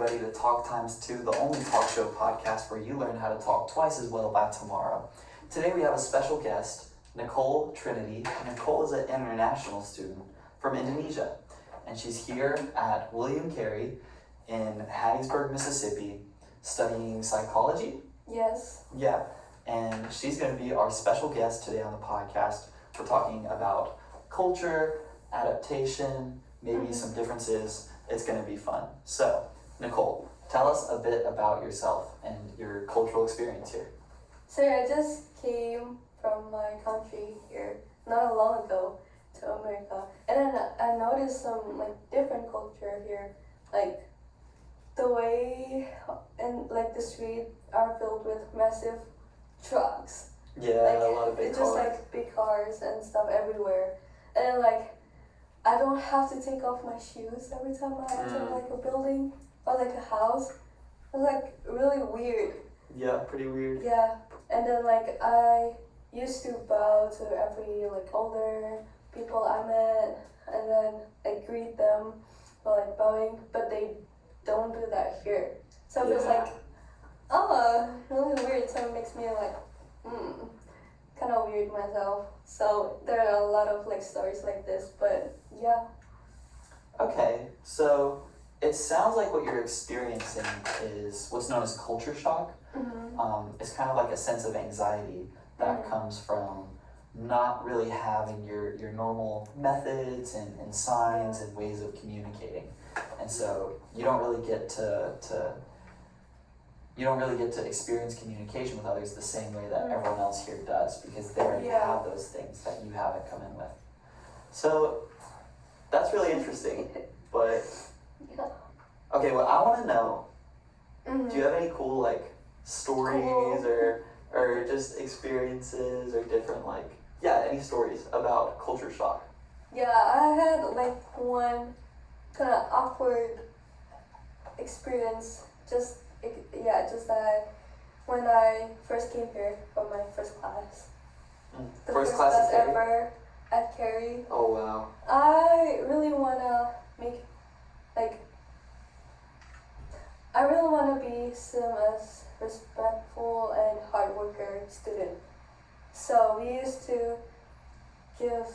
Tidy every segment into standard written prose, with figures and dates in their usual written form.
ready to Talk Times 2, the only talk show podcast where you learn how to talk twice as well by tomorrow. Today we have a special guest, Nicole Trinity. Nicole is an international student from Indonesia, and she's here at William Carey in Hattiesburg, Mississippi, studying psychology. Yes. Yeah, and she's going to be our special guest today on the podcast. We're talking about culture, adaptation, maybe some differences. It's going to be fun. So, Nicole, tell us a bit about yourself and your cultural experience here. So I just came from my country here not long ago to America, and then I noticed some different culture here, like the way and the streets are filled with massive trucks. Yeah, a lot of big it's cars. just big cars and stuff everywhere, and then I don't have to take off my shoes every time I enter a building or a house. It's really weird. Yeah, pretty weird. Yeah, and then I used to bow to every older people I met, and then I greet them by bowing, but they don't do that here. So it's really weird. So it makes me kind of weird myself. So there are a lot of stories like this, but yeah. Okay, so it sounds like what you're experiencing is what's known as culture shock. It's kind of like a sense of anxiety that comes from not really having your normal methods and signs and ways of communicating. And so you don't really get to experience communication with others the same way that everyone else here does, because they already have those things that you haven't come in with. So that's really interesting. But okay, well, I want to know, do you have any cool stories or just experiences or different any stories about culture shock? Yeah, I had one kind of awkward experience. Just that when I first came here for my first class. The first class ever at Carey. Oh wow. I really wanna be seen as respectful and hard worker student. So we used to give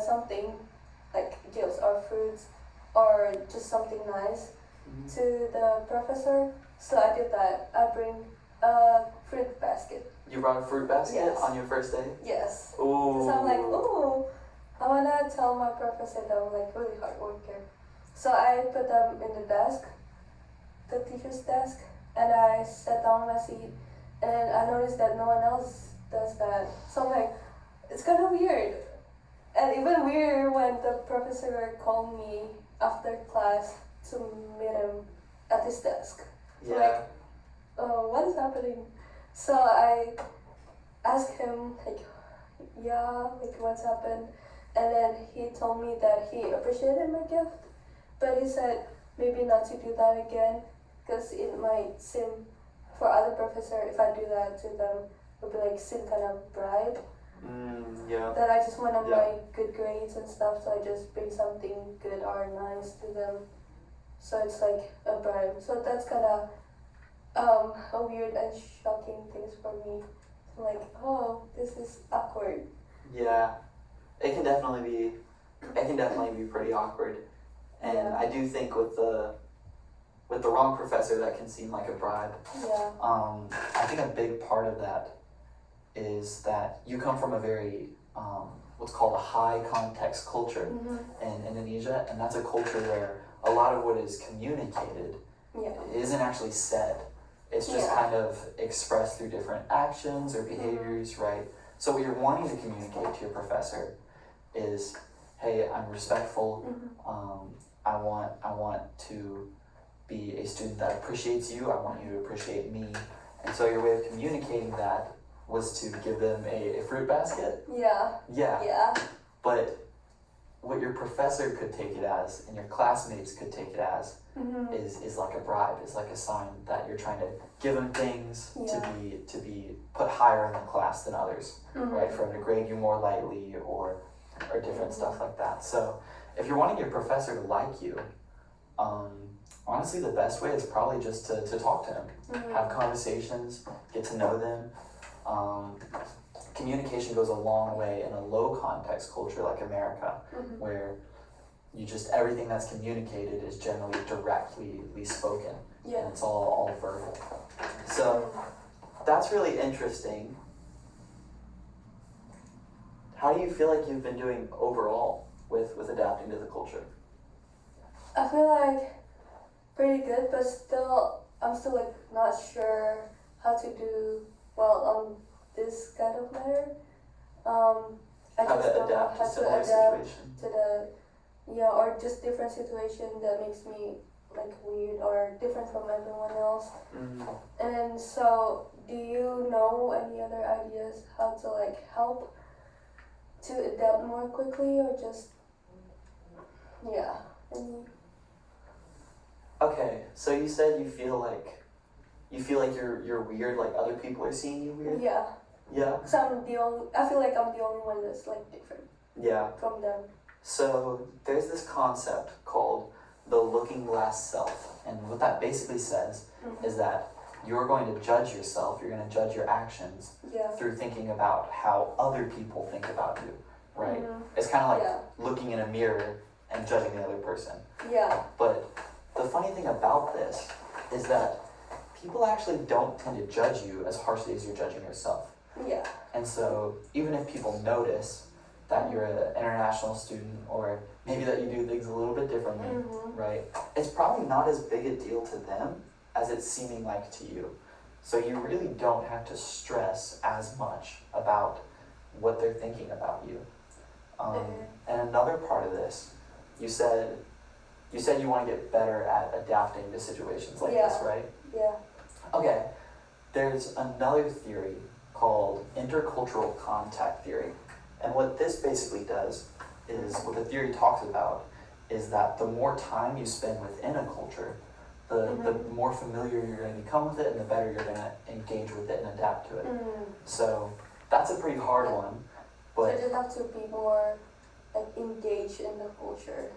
something gifts or fruits or just something nice to the professor. So I did that. I bring a fruit basket. You brought a fruit basket Yes. on your first day? Yes. Ooh. So I'm I wanna tell my professor that I'm really hard worker. So I put them in the desk, the teacher's desk, and I sat down on my seat, and I noticed that no one else does that. So I'm it's kind of weird. And even weirder when the professor called me after class to meet him at his desk. Yeah. What is happening? So I asked him what's happened, and then he told me that he appreciated my gift, but he said maybe not to do that again, because it might seem for other professor, if I do that to them, it would be some kind of bribe. Yeah. That I just want my good grades and stuff, so I just bring something good or nice to them. So it's a bribe. So that's kind of a weird and shocking things for me. I'm this is awkward. Yeah. It can definitely be pretty awkward. And I do think with the wrong professor that can seem like a bribe. Yeah. I think a big part of that is that you come from a very what's called a high context culture in Indonesia, and that's a culture where a lot of what is communicated isn't actually said. It's just kind of expressed through different actions or behaviors, right? So what you're wanting to communicate to your professor is, hey, I'm respectful. I want to be a student that appreciates you. I want you to appreciate me. And so your way of communicating that was to give them a fruit basket. Yeah. Yeah. Yeah. But what your professor could take it as, and your classmates could take it as, is like a bribe. It's like a sign that you're trying to give them things to be put higher in the class than others, right? For them to grade you more lightly or different stuff like that. So if you're wanting your professor to like you, honestly, the best way is probably just to talk to them, Mhm. have conversations, get to know them. Communication goes a long way in a low context culture like America, Mhm. where you just everything that's communicated is generally directly spoken, Yeah. and it's all verbal. So that's really interesting. How do you feel like you've been doing overall with adapting to the culture? I feel like pretty good, but I'm still like not sure how to do well on this kind of matter. I How just to don't know adapt to how to similar adapt situation? to the or just different situation that makes me like weird or different from everyone else. Mm. And so, do you know any other ideas how to like help to adapt more quickly, or just any Okay, so you said you feel like you're weird, like other people are seeing you weird? yeah. Yeah. So I feel like I'm the only one that's like different Yeah. from them. So there's this concept called the looking glass self, and what that basically says Mhm. is that you're going to judge yourself, you're going to judge your actions Yeah. through thinking about how other people think about you, right? Mhm. It's kind of like Yeah. looking in a mirror and judging the other person. Yeah. But the funny thing about this is that people actually don't tend to judge you as harshly as you're judging yourself. Yeah. And so even if people notice that you're an international student, or maybe that you do things a little bit differently, Mhm. right? It's probably not as big a deal to them as it's seeming like to you. So you really don't have to stress as much about what they're thinking about you. And another part of this, you said you want to get better at adapting to situations like this, Yeah. right? Yeah. Okay, there's another theory called intercultural contact theory. And what this basically does is, what the theory talks about is that the more time you spend within a culture, the more familiar you're going to become with it, and the better you're going to engage with it and adapt to it. So that's a pretty hard one, So but you just have to be more like engaged in the culture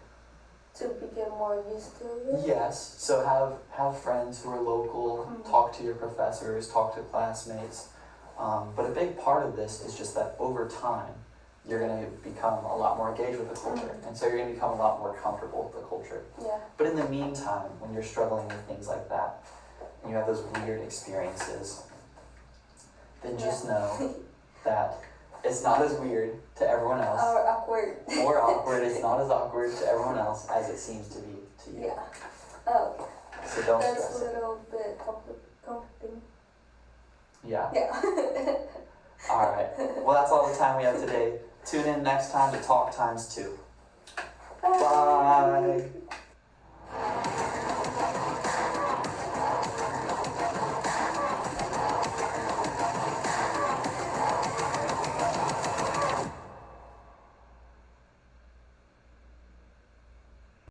to become more used to it. yes, so have friends who are local, talk to your professors, talk to classmates. But a big part of this is just that over time, you're going to become a lot more engaged with the culture. And so you're going to become a lot more comfortable with the culture. Yeah. But in the meantime, when you're struggling with things like that, and you have those weird experiences, then just know that it's not as weird to everyone else, Or awkward. or awkward. It's not as awkward to everyone else as it seems to be to you. Yeah. Oh, So don't that's stress a it. little bit comforting. Yeah. Yeah. All right. Well, that's all the time we have today. Tune in next time to Talk Times 2. Bye.